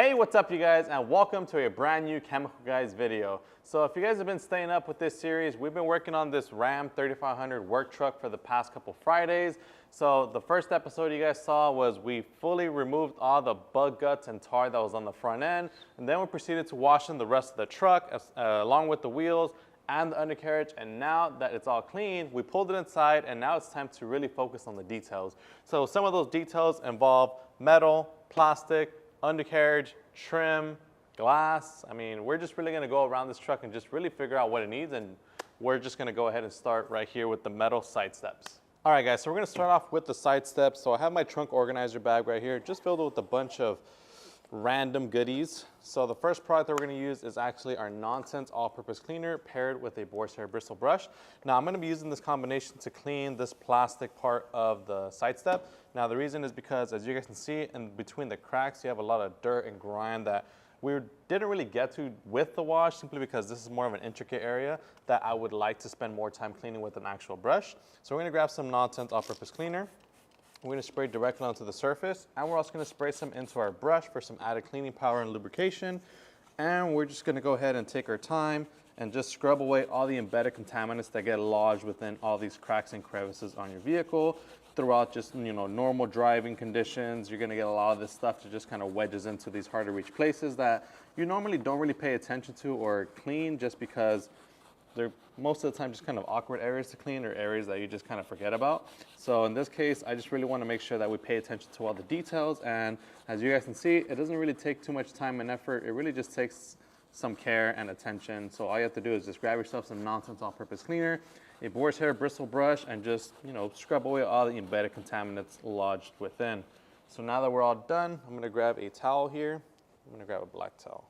Hey, what's up you guys, and welcome to a brand new Chemical Guys video. So if you guys have been staying up with this series, we've been working on this Ram 3500 work truck for the past couple Fridays. So the first episode you guys saw was we fully removed all the bug guts and tar that was on the front end, and then we proceeded to washing the rest of the truck along with the wheels and the undercarriage. And now that it's all clean, we pulled it inside, and now it's time to really focus on the details. So some of those details involve metal, plastic, undercarriage, trim, glass. I mean, we're just really gonna go around this truck and just really figure out what it needs, and we're just gonna go ahead and start right here with the metal side steps. All right guys, so we're gonna start off with the side steps. So I have my trunk organizer bag right here, just filled with a bunch of random goodies. So the first product that we're gonna use is actually our Nonsense all-purpose cleaner paired with a boar's hair bristle brush. Now I'm gonna be using this combination to clean this plastic part of the side step. Now the reason is because, as you guys can see, in between the cracks you have a lot of dirt and grime that we didn't really get to with the wash, simply because this is more of an intricate area that I would like to spend more time cleaning with an actual brush. So we're gonna grab some Nonsense all-purpose cleaner. We're gonna spray directly onto the surface, and we're also gonna spray some into our brush for some added cleaning power and lubrication. And we're just gonna go ahead and take our time and just scrub away all the embedded contaminants that get lodged within all these cracks and crevices on your vehicle. Throughout just, normal driving conditions, you're gonna get a lot of this stuff that just kind of wedges into these hard to reach places that you normally don't really pay attention to or clean, just because they're most of the time just kind of awkward areas to clean, or areas that you just kind of forget about. So in this case, I just really want to make sure that we pay attention to all the details. And as you guys can see, it doesn't really take too much time and effort. It really just takes some care and attention. So all you have to do is just grab yourself some Nonsense all-purpose cleaner, a boar's hair bristle brush, and just scrub away all the embedded contaminants lodged within. So now that we're all done, I'm going to grab a towel here. I'm going to grab a black towel.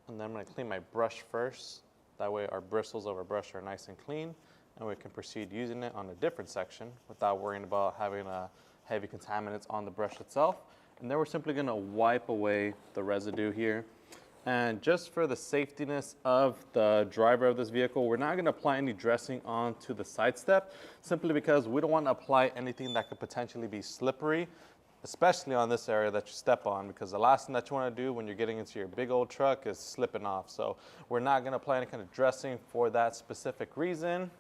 And then I'm going to clean my brush first. That way our bristles of our brush are nice and clean, and we can proceed using it on a different section without worrying about having heavy contaminants on the brush itself. And then we're simply going to wipe away the residue here. And just for the safetiness of the driver of this vehicle, we're not going to apply any dressing onto the side step, simply because we don't want to apply anything that could potentially be slippery, especially on this area that you step on, because the last thing that you want to do when you're getting into your big old truck is slipping off. So we're not going to apply any kind of dressing for that specific reason.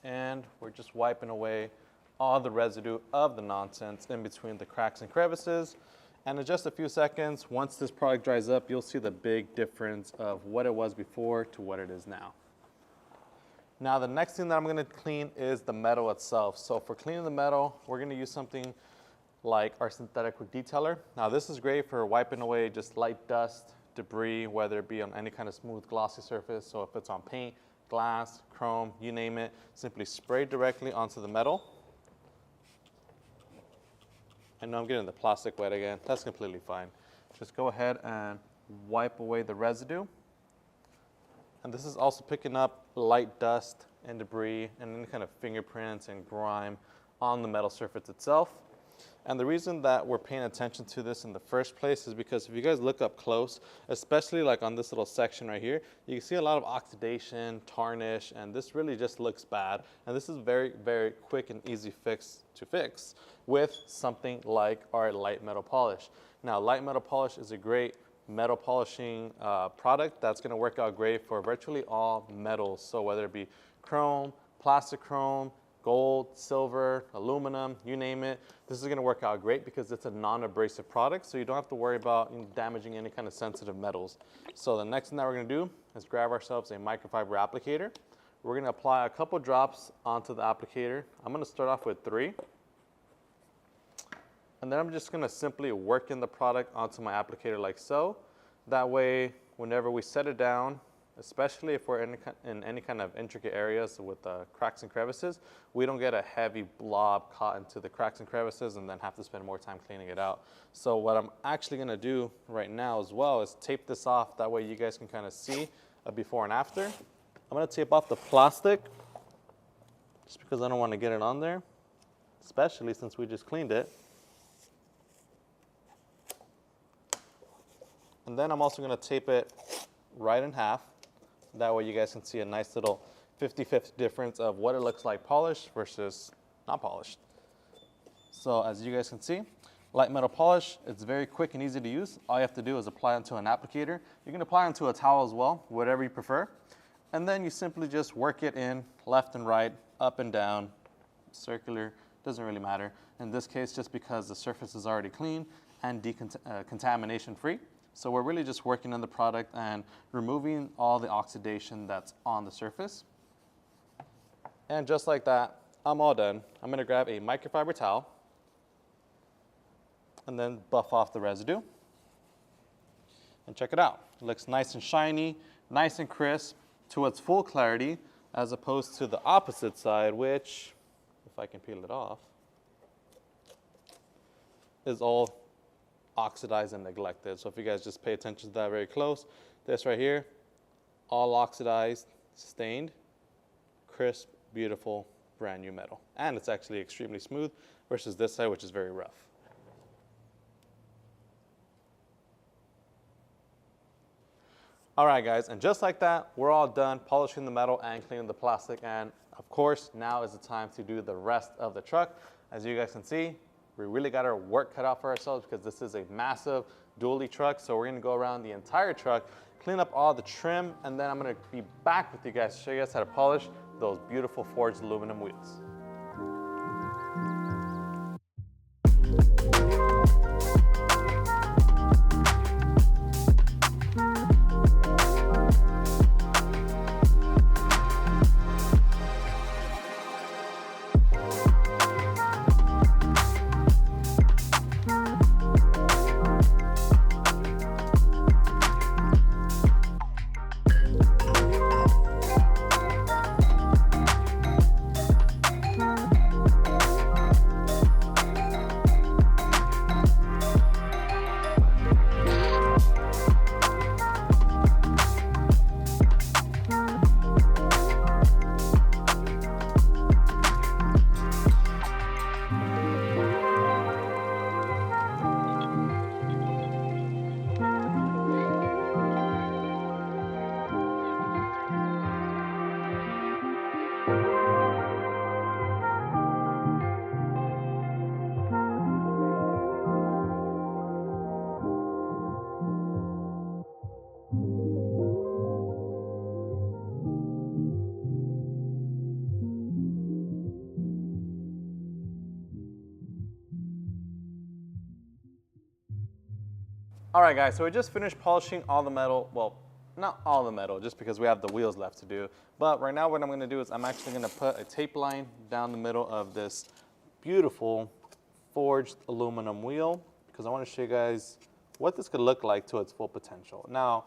And we're just wiping away all the residue of the Nonsense in between the cracks and crevices. And in just a few seconds, once this product dries up, you'll see the big difference of what it was before to what it is now. Now the next thing that I'm going to clean is the metal itself. So for cleaning the metal, we're going to use something like our synthetic detailer. Now this is great for wiping away just light dust, debris, whether it be on any kind of smooth glossy surface. So if it's on paint, glass, chrome, you name it, simply spray directly onto the metal. I know I'm getting the plastic wet again. That's completely fine. Just go ahead and wipe away the residue. And this is also picking up light dust and debris and any kind of fingerprints and grime on the metal surface itself. And the reason that we're paying attention to this in the first place is because if you guys look up close, especially like on this little section right here, you can see a lot of oxidation, tarnish, and this really just looks bad. And this is very, very quick and easy fix to fix with something like our light metal polish. Now, light metal polish is a great metal polishing product that's going to work out great for virtually all metals. So whether it be chrome, plastic chrome, gold, silver, aluminum, you name it, this is going to work out great because it's a non-abrasive product, so you don't have to worry about damaging any kind of sensitive metals. So the next thing that we're going to do is grab ourselves a microfiber applicator. We're going to apply a couple drops onto the applicator. I'm going to start off with 3. And then I'm just going to simply work in the product onto my applicator like so. That way, whenever we set it down, especially if we're in any kind of intricate areas with cracks and crevices, we don't get a heavy blob caught into the cracks and crevices and then have to spend more time cleaning it out. So what I'm actually going to do right now as well is tape this off. That way you guys can kind of see a before and after. I'm going to tape off the plastic just because I don't want to get it on there, especially since we just cleaned it. And then I'm also going to tape it right in half. That way you guys can see a nice little 50-50 difference of what it looks like polished versus not polished. So as you guys can see, light metal polish, it's very quick and easy to use. All you have to do is apply it to an applicator. You can apply it to a towel as well, whatever you prefer. And then you simply just work it in left and right, up and down, circular, doesn't really matter. In this case, just because the surface is already clean and contamination free. So we're really just working on the product and removing all the oxidation that's on the surface. And just like that, I'm all done. I'm gonna grab a microfiber towel and then buff off the residue. And check it out. It looks nice and shiny, nice and crisp to its full clarity, as opposed to the opposite side, which, if I can peel it off, is all oxidized and neglected. So if you guys just pay attention to that very close, this right here, all oxidized, stained, crisp, beautiful, brand new metal. And it's actually extremely smooth versus this side, which is very rough. All right, guys, and just like that, we're all done polishing the metal and cleaning the plastic. And of course, now is the time to do the rest of the truck. As you guys can see, we really got our work cut out for ourselves because this is a massive dually truck. So we're gonna go around the entire truck, clean up all the trim, and then I'm gonna be back with you guys to show you guys how to polish those beautiful forged aluminum wheels. All right, guys, so we just finished polishing all the metal. Well, not all the metal, just because we have the wheels left to do. But right now what I'm gonna do is I'm actually gonna put a tape line down the middle of this beautiful forged aluminum wheel, because I wanna show you guys what this could look like to its full potential. Now,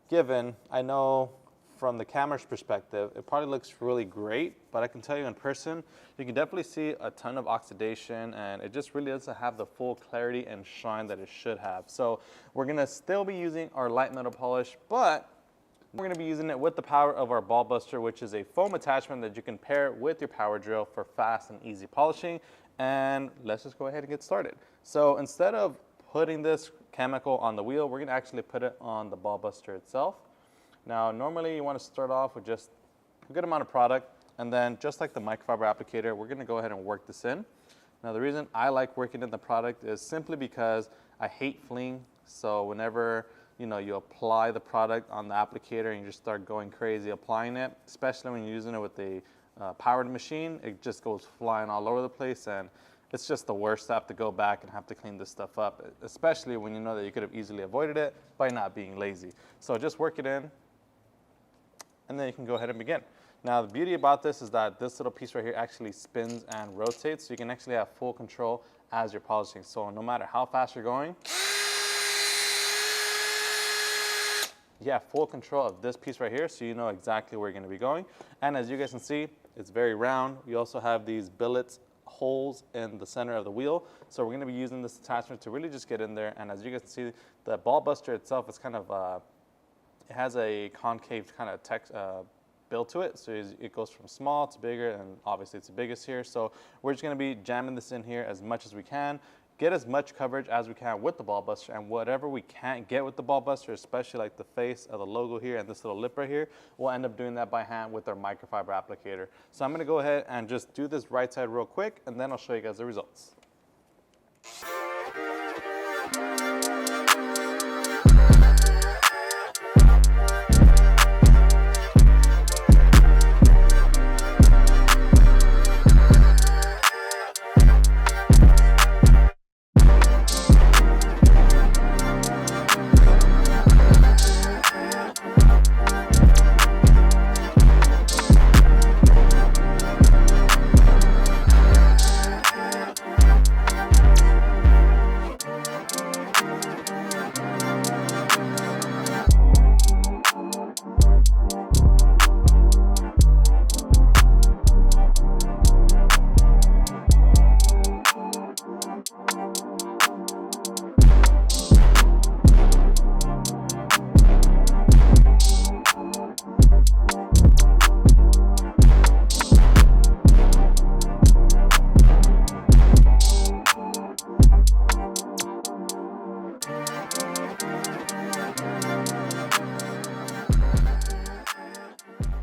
given, I know from the camera's perspective, it probably looks really great, but I can tell you in person, you can definitely see a ton of oxidation, and it just really doesn't have the full clarity and shine that it should have. So we're gonna still be using our light metal polish, but we're gonna be using it with the power of our ball buster, which is a foam attachment that you can pair with your power drill for fast and easy polishing. And let's just go ahead and get started. So instead of putting this chemical on the wheel, we're gonna actually put it on the ball buster itself. Now, normally you want to start off with just a good amount of product, and then just like the microfiber applicator, we're going to go ahead and work this in. Now, the reason I like working in the product is simply because I hate fleeing. So whenever you apply the product on the applicator and you just start going crazy applying it, especially when you're using it with a powered machine, it just goes flying all over the place, and it's just the worst to have to go back and have to clean this stuff up, especially when you know that you could have easily avoided it by not being lazy. So just work it in, and then you can go ahead and begin. Now, the beauty about this is that this little piece right here actually spins and rotates, so you can actually have full control as you're polishing. So no matter how fast you're going, you have full control of this piece right here, so you know exactly where you're gonna be going. And as you guys can see, it's very round. You also have these billets holes in the center of the wheel. So we're gonna be using this attachment to really just get in there. And as you guys can see, the ball buster itself is kind of, it has a concave kind of build to it. So it goes from small to bigger, and obviously it's the biggest here. So we're just gonna be jamming this in here as much as we can, get as much coverage as we can with the ball buster, and whatever we can't get with the ball buster, especially like the face of the logo here and this little lip right here, we'll end up doing that by hand with our microfiber applicator. So I'm gonna go ahead and just do this right side real quick, and then I'll show you guys the results.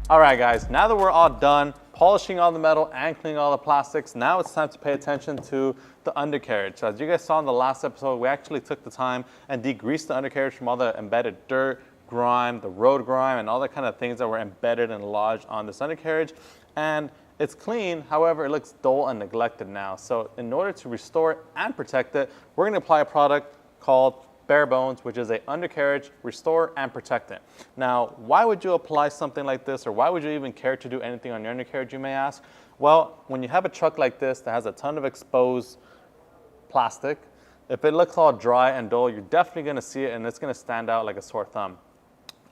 All right, guys, now that we're all done polishing all the metal and cleaning all the plastics, now it's time to pay attention to the undercarriage. So as you guys saw in the last episode, we actually took the time and degreased the undercarriage from all the embedded dirt, grime, the road grime, and all the kind of things that were embedded and lodged on this undercarriage. And it's clean, however, it looks dull and neglected now. So in order to restore it and protect it, we're gonna apply a product called Bare Bones, which is a undercarriage restore and protectant. Now, why would you apply something like this, or why would you even care to do anything on your undercarriage, you may ask? Well, when you have a truck like this that has a ton of exposed plastic, if it looks all dry and dull, you're definitely gonna see it and it's gonna stand out like a sore thumb.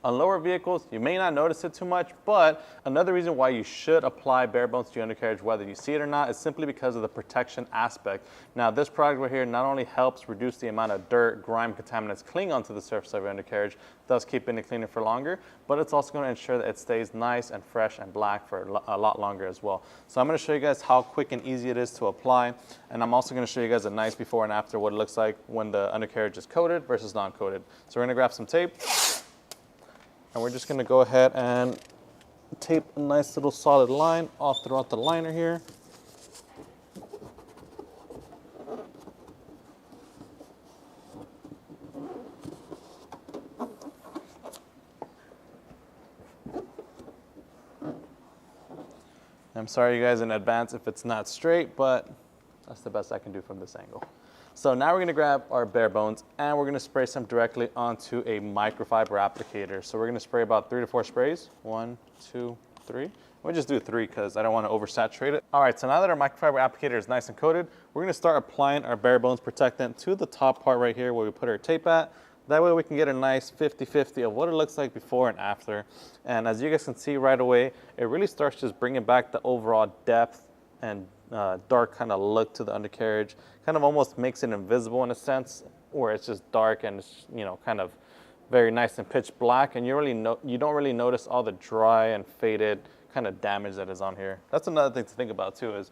On lower vehicles, you may not notice it too much, but another reason why you should apply Bare Bones to your undercarriage, whether you see it or not, is simply because of the protection aspect. Now, this product right here not only helps reduce the amount of dirt, grime, contaminants clinging onto the surface of your undercarriage, thus keeping it cleaner for longer, but it's also going to ensure that it stays nice and fresh and black for a lot longer as well. So I'm going to show you guys how quick and easy it is to apply, and I'm also going to show you guys a nice before and after what it looks like when the undercarriage is coated versus non-coated. So we're going to grab some tape. And we're just gonna go ahead and tape a nice little solid line all throughout the liner here. I'm sorry you guys in advance if it's not straight, but that's the best I can do from this angle. So now we're gonna grab our Bare Bones and we're gonna spray some directly onto a microfiber applicator. So we're gonna spray about 3 to 4 sprays. 1, 2, 3. We'll just do 3 because I don't wanna oversaturate it. All right, so now that our microfiber applicator is nice and coated, we're gonna start applying our Bare Bones protectant to the top part right here where we put our tape at. That way we can get a nice 50-50 of what it looks like before and after. And as you guys can see right away, it really starts just bringing back the overall depth and dark kind of look to the undercarriage. Kind of almost makes it invisible in a sense, where it's just dark and it's, you know, kind of very nice and pitch black, and you don't really notice all the dry and faded kind of damage that is on here. That's another thing to think about too, is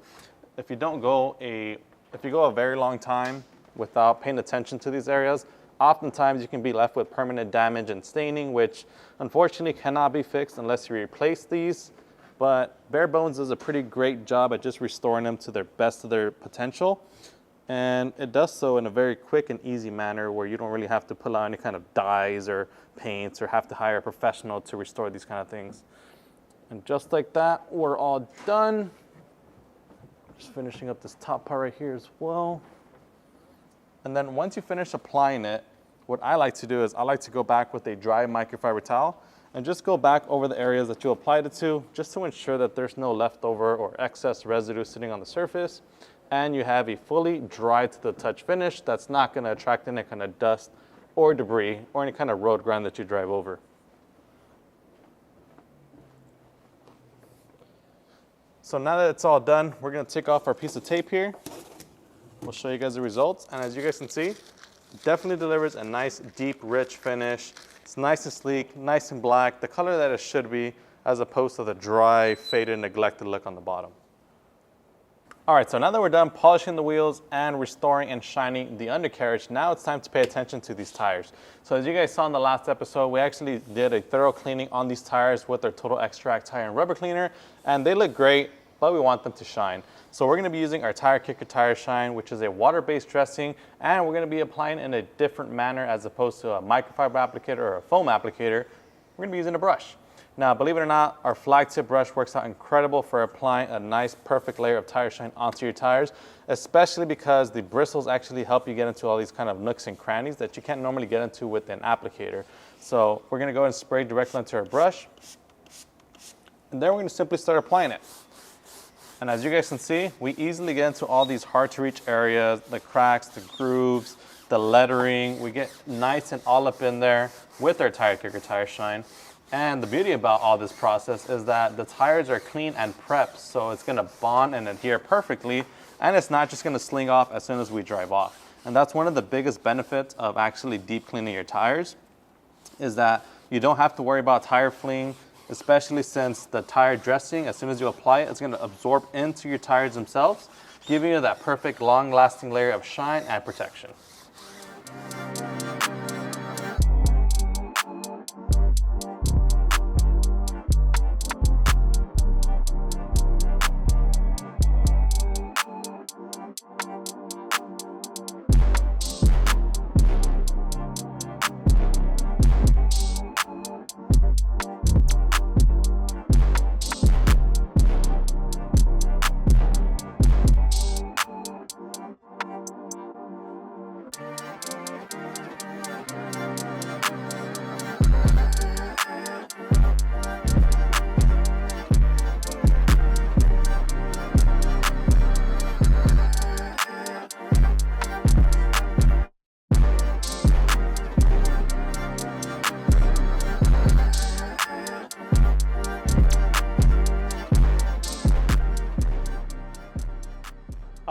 if you go a very long time without paying attention to these areas, oftentimes you can be left with permanent damage and staining, which unfortunately cannot be fixed unless you replace these. But Bare Bones does a pretty great job at just restoring them to their best of their potential. And it does so in a very quick and easy manner where you don't really have to pull out any kind of dyes or paints or have to hire a professional to restore these kind of things. And just like that, we're all done. Just finishing up this top part right here as well. And then once you finish applying it, what I like to do is I like to go back with a dry microfiber towel and just go back over the areas that you applied it to, just to ensure that there's no leftover or excess residue sitting on the surface. And you have a fully dry to the touch finish that's not gonna attract any kind of dust or debris or any kind of road grime that you drive over. So now that it's all done, we're gonna take off our piece of tape here. We'll show you guys the results. And as you guys can see, it definitely delivers a nice, deep, rich finish. It's nice and sleek, nice and black, the color that it should be, as opposed to the dry, faded, neglected look on the bottom. All right, so now that we're done polishing the wheels and restoring and shining the undercarriage, now it's time to pay attention to these tires. So as you guys saw in the last episode, we actually did a thorough cleaning on these tires with our Total Extract tire and rubber cleaner, and they look great, but we want them to shine. So we're gonna be using our Tire Kicker Tire Shine, which is a water-based dressing, and we're gonna be applying in a different manner as opposed to a microfiber applicator or a foam applicator. We're gonna be using a brush. Now, believe it or not, our flag tip brush works out incredible for applying a nice, perfect layer of tire shine onto your tires, especially because the bristles actually help you get into all these kind of nooks and crannies that you can't normally get into with an applicator. So we're gonna go ahead and spray directly onto our brush, and then we're gonna simply start applying it. And as you guys can see, we easily get into all these hard to reach areas, the cracks, the grooves, the lettering. We get nice and all up in there with our Tire Kicker Tire Shine. And the beauty about all this process is that the tires are clean and prepped, so it's gonna bond and adhere perfectly, and it's not just gonna sling off as soon as we drive off. And that's one of the biggest benefits of actually deep cleaning your tires, is that you don't have to worry about tire fleeing, especially since the tire dressing, as soon as you apply it, it's gonna absorb into your tires themselves, giving you that perfect long-lasting layer of shine and protection.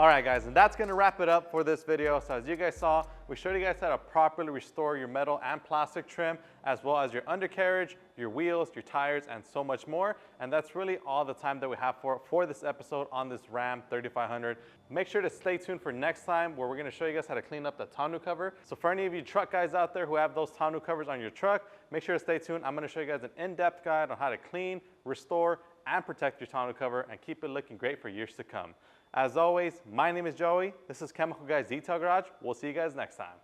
All right, guys, and that's gonna wrap it up for this video. So as you guys saw, we showed you guys how to properly restore your metal and plastic trim, as well as your undercarriage, your wheels, your tires, and so much more. And that's really all the time that we have for this episode on this Ram 3500. Make sure to stay tuned for next time, where we're gonna show you guys how to clean up the tonneau cover. So for any of you truck guys out there who have those tonneau covers on your truck, make sure to stay tuned. I'm gonna show you guys an in-depth guide on how to clean, restore, and protect your tonneau cover and keep it looking great for years to come. As always, my name is Joey. This is Chemical Guys Detail Garage. We'll see you guys next time.